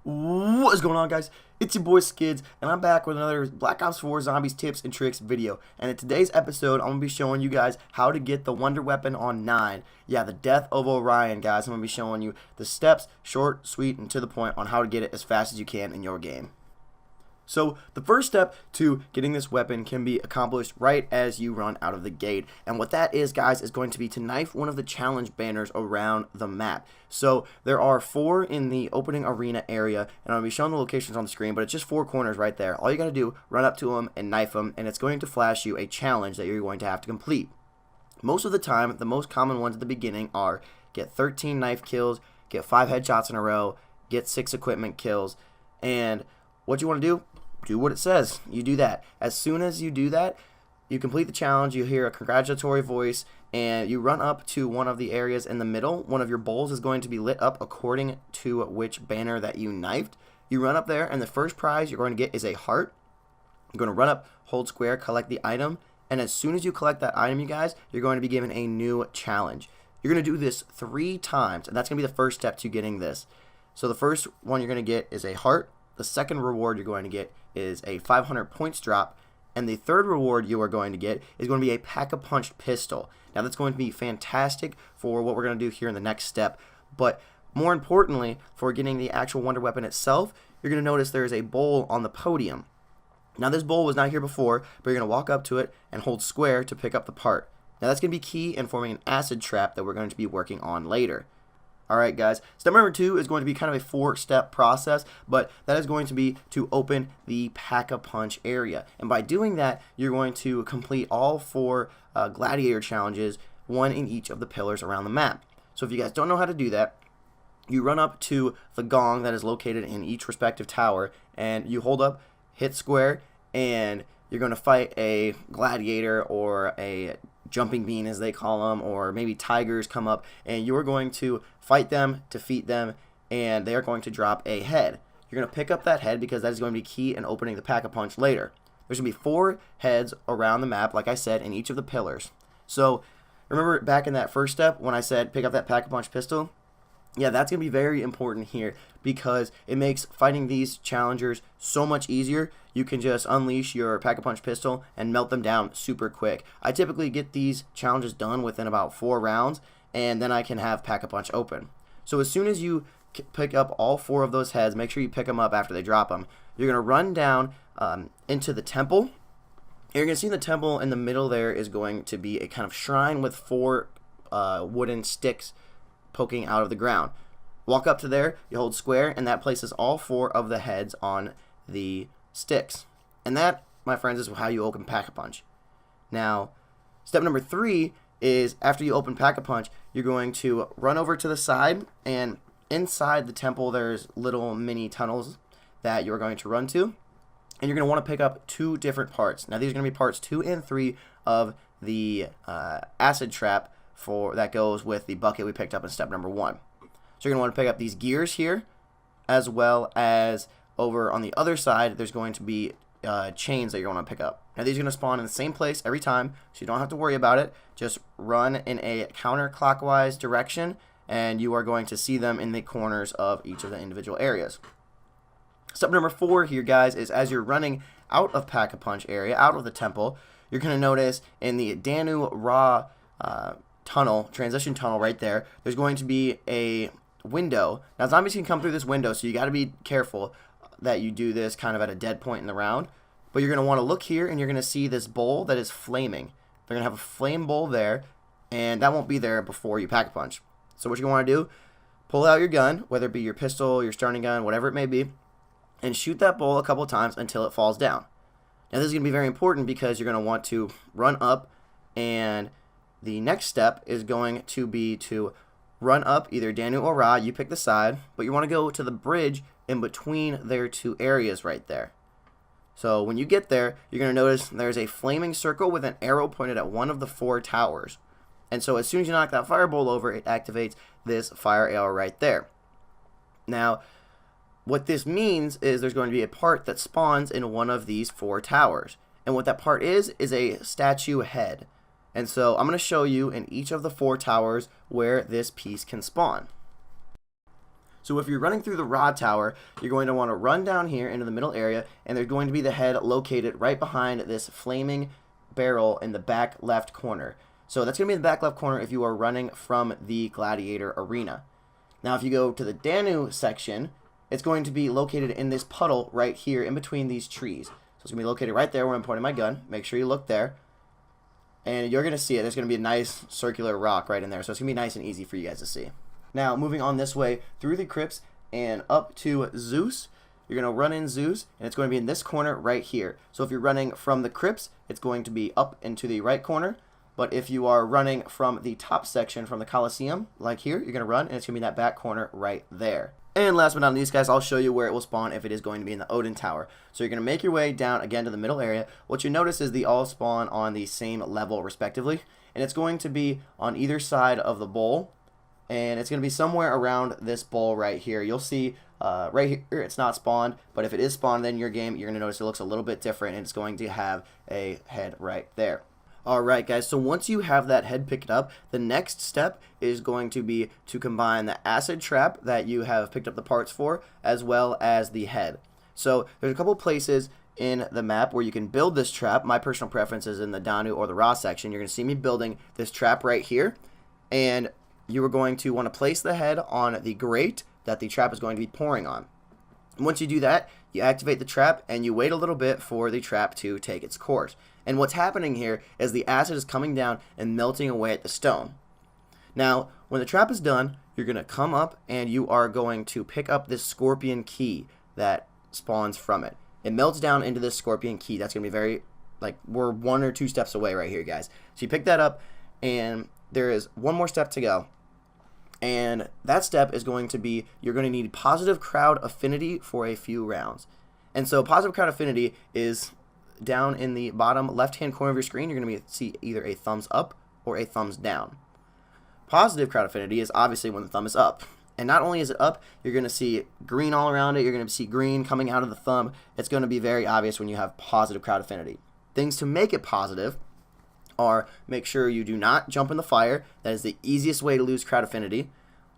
What is going on, guys? It's your boy Skids, and I'm back with another Black Ops 4 Zombies tips and tricks video. And in today's episode, I'm going to be showing you guys how to get the wonder weapon on 9. Yeah, the Death of Orion, guys. I'm going to be showing you the steps, short, sweet, and to the point on how to get it as fast as you can in your game. So the first step to getting this weapon can be accomplished right as you run out of the gate. And what that is, guys, is going to be to knife one of the challenge banners around the map. So there are 4 in the opening arena area, and I'll be showing the locations on the screen, but it's just 4 corners right there. All you got to do, run up to them and knife them, and it's going to flash you a challenge that you're going to have to complete. Most of the time, the most common ones at the beginning are get 13 knife kills, get 5 headshots in a row, get 6 equipment kills, and what you want to do what it says. You do that. As soon as you do that, you complete the challenge, you hear a congratulatory voice, and you run up to one of the areas in the middle. One of your bowls is going to be lit up according to which banner that you knifed. You run up there, and the first prize you're going to get is a heart. You're going to run up, hold square, collect the item, and as soon as you collect that item, you guys, you're going to be given a new challenge. You're going to do this 3 times, and that's going to be the first step to getting this. So the first one you're going to get is a heart. The second reward you're going to get is a 500 points drop, and the third reward you are going to get is going to be a pack-a-punch pistol. Now that's going to be fantastic for what we're going to do here in the next step, but more importantly, for getting the actual wonder weapon itself, you're going to notice there is a bowl on the podium. Now this bowl was not here before, but you're going to walk up to it and hold square to pick up the part. Now that's going to be key in forming an acid trap that we're going to be working on later. Alright, guys, step number 2 is going to be kind of a 4-step process, but that is going to be to open the pack-a-punch area. And by doing that, you're going to complete all 4 Gladiator challenges, 1 in each of the pillars around the map. So if you guys don't know how to do that, you run up to the gong that is located in each respective tower, and you hold up, hit square, and you're going to fight a Gladiator or a jumping bean, as they call them, or maybe tigers come up, and you're going to fight them, defeat them, and they are going to drop a head. You're going to pick up that head because that is going to be key in opening the pack-a-punch later. There's going to be 4 heads around the map, like I said, in each of the pillars. So remember back in that first step when I said pick up that pack-a-punch pistol? Yeah, that's going to be very important here because it makes fighting these challengers so much easier. You can just unleash your pack-a-punch pistol and melt them down super quick. I typically get these challenges done within about 4 rounds, and then I can have pack-a-punch open. So as soon as you pick up all 4 of those heads, make sure you pick them up after they drop them. You're going to run down into the temple. You're going to see the temple in the middle there is going to be a kind of shrine with 4 wooden sticks poking out of the ground. Walk up to there, you hold square, and that places all 4 of the heads on the sticks. And that, my friends, is how you open Pack-a-Punch. Now, step number 3 is after you open Pack-a-Punch, you're going to run over to the side, and inside the temple there's little mini tunnels that you're going to run to, and you're going to want to pick up 2 different parts. Now these are going to be parts 2 and 3 of the acid trap that goes with the bucket we picked up in step number 1. So you're going to want to pick up these gears here, as well as over on the other side there's going to be chains that you're going to pick up. Now these are going to spawn in the same place every time, so you don't have to worry about it. Just run in a counterclockwise direction, and you are going to see them in the corners of each of the individual areas. Step number 4 here, guys, is as you're running out of Pack-a-Punch area, out of the temple, you're going to notice in the Danu Ra tunnel, transition tunnel right there, there's going to be a window. Now zombies can come through this window, so you got to be careful that you do this kind of at a dead point in the round. But you're going to want to look here, and you're going to see this bowl that is flaming. They're going to have a flame bowl there, and that won't be there before you Pack-a-Punch. So what you're going to want to do, pull out your gun, whether it be your pistol, your starting gun, whatever it may be, and shoot that bowl a couple times until it falls down. Now this is going to be very important because you're going to want to run up, and the next step is going to be to run up either Danu or Ra. You pick the side, but you want to go to the bridge in between their 2 areas right there. So when you get there, you're going to notice there's a flaming circle with an arrow pointed at one of the 4 towers. And so as soon as you knock that fireball over, it activates this fire arrow right there. Now, what this means is there's going to be a part that spawns in one of these 4 towers. And what that part is a statue head. And so I'm going to show you in each of the 4 towers where this piece can spawn. So if you're running through the rod tower, you're going to want to run down here into the middle area, and there's going to be the head located right behind this flaming barrel in the back left corner. So that's going to be in the back left corner if you are running from the Gladiator arena. Now if you go to the Danu section, it's going to be located in this puddle right here in between these trees. So it's going to be located right there where I'm pointing my gun. Make sure you look there. And you're going to see it. There's going to be a nice circular rock right in there. So it's going to be nice and easy for you guys to see. Now, moving on this way through the crypts and up to Zeus, you're going to run in Zeus, and it's going to be in this corner right here. So if you're running from the crypts, it's going to be up into the right corner. But if you are running from the top section from the Coliseum, like here, you're going to run, and it's going to be in that back corner right there. And last but not least, guys, I'll show you where it will spawn if it is going to be in the Odin Tower. So you're going to make your way down again to the middle area. What you notice is they all spawn on the same level respectively. And it's going to be on either side of the bowl. And it's going to be somewhere around this bowl right here. You'll see right here it's not spawned, but if it is spawned in your game, you're going to notice it looks a little bit different, and it's going to have a head right there. Alright guys, so once you have that head picked up, the next step is going to be to combine the acid trap that you have picked up the parts for, as well as the head. So there's a couple places in the map where you can build this trap. My personal preference is in the Danu or the Raw section. You're going to see me building this trap right here, and you are going to want to place the head on the grate that the trap is going to be pouring on. Once you do that, you activate the trap and you wait a little bit for the trap to take its course. And what's happening here is the acid is coming down and melting away at the stone. Now, when the trap is done, you're going to come up and you are going to pick up this scorpion key that spawns from it. It melts down into this scorpion key. That's going to be very, like, we're 1 or 2 steps away right here, guys. So you pick that up, and there is one more step to go. And that step is going to be, you're going to need positive crowd affinity for a few rounds. And so positive crowd affinity is down in the bottom left-hand corner of your screen. You're going to see either a thumbs up or a thumbs down. Positive crowd affinity is obviously when the thumb is up. And not only is it up, you're going to see green all around it. You're going to see green coming out of the thumb. It's going to be very obvious when you have positive crowd affinity. Things to make it positive are make sure you do not jump in the fire. That is the easiest way to lose crowd affinity.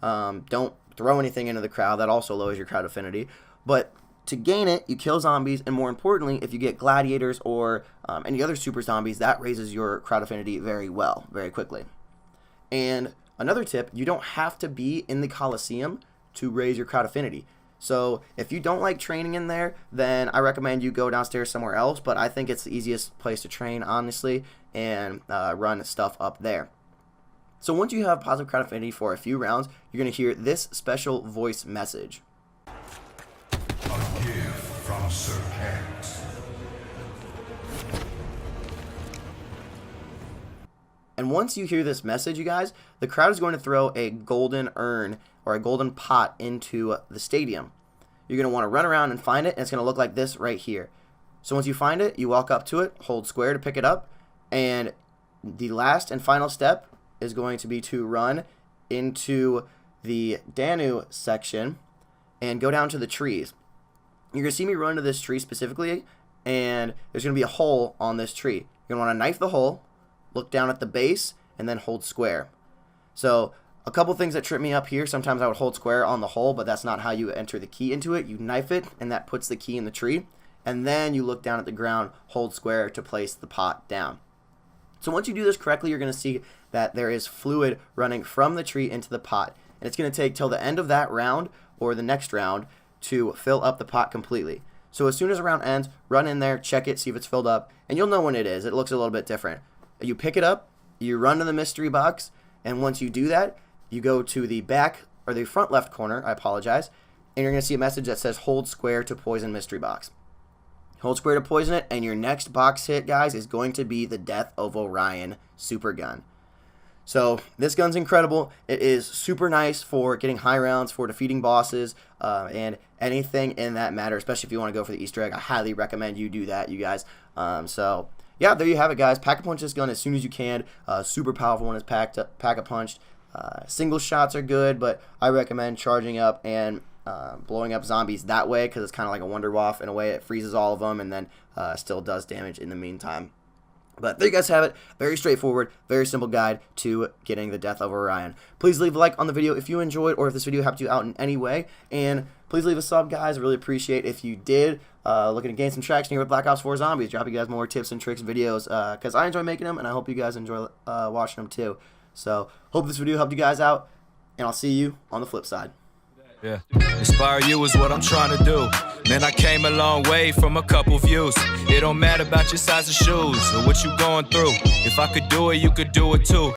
Don't throw anything into the crowd. That also lowers your crowd affinity. But to gain it, you kill zombies, and more importantly, if you get gladiators or any other super zombies, that raises your crowd affinity very well, very quickly. And another tip, you don't have to be in the Coliseum to raise your crowd affinity. So if you don't like training in there, then I recommend you go downstairs somewhere else, but I think it's the easiest place to train, honestly, and run stuff up there. So once you have positive crowd affinity for a few rounds, you're going to hear this special voice message. A gift from Sir Kent. And once you hear this message, you guys, the crowd is going to throw a golden urn or a golden pot into the stadium. You're going to want to run around and find it, and it's going to look like this right here. So once you find it, you walk up to it, hold square to pick it up, and the last and final step is going to be to run into the Danu section and go down to the trees. You're going to see me run to this tree specifically, and there's going to be a hole on this tree. You're going to want to knife the hole, look down at the base, and then hold square. So a couple things that trip me up here, sometimes I would hold square on the hole, but that's not how you enter the key into it. You knife it, and that puts the key in the tree, and then you look down at the ground, hold square to place the pot down. So once you do this correctly, you're going to see that there is fluid running from the tree into the pot. And it's going to take till the end of that round or the next round to fill up the pot completely. So as soon as the round ends, run in there, check it, see if it's filled up, and you'll know when it is. It looks a little bit different. You pick it up, you run to the mystery box, and once you do that, you go to the back or the front left corner, I apologize, and you're going to see a message that says hold square to poison mystery box. Hold square to poison it, and your next box hit, guys, is going to be the Death of Orion super gun. So this gun's incredible. It is super nice for getting high rounds, for defeating bosses, and anything in that matter, especially if you want to go for the Easter egg. I highly recommend you do that, you guys. So yeah, there you have it, guys. Pack-a-punch this gun as soon as you can. Super powerful when it's pack-a-punched. Single shots are good, but I recommend charging up and blowing up zombies that way, because it's kind of like a Wonder Waff in a way. It freezes all of them and then still does damage in the meantime. But there you guys have it. Very straightforward, very simple guide to getting the Death of Orion. Please leave a like on the video if you enjoyed or if this video helped you out in any way. And please leave a sub, guys. I really appreciate if you did. Looking to gain some traction here with Black Ops 4 Zombies. Drop you guys more tips and tricks videos because I enjoy making them and I hope you guys enjoy watching them too. So hope this video helped you guys out and I'll see you on the flip side. Yeah, inspire you is what I'm trying to do. Man, I came a long way from a couple views. It don't matter about your size of shoes or what you going through. If I could do it, you could do it too.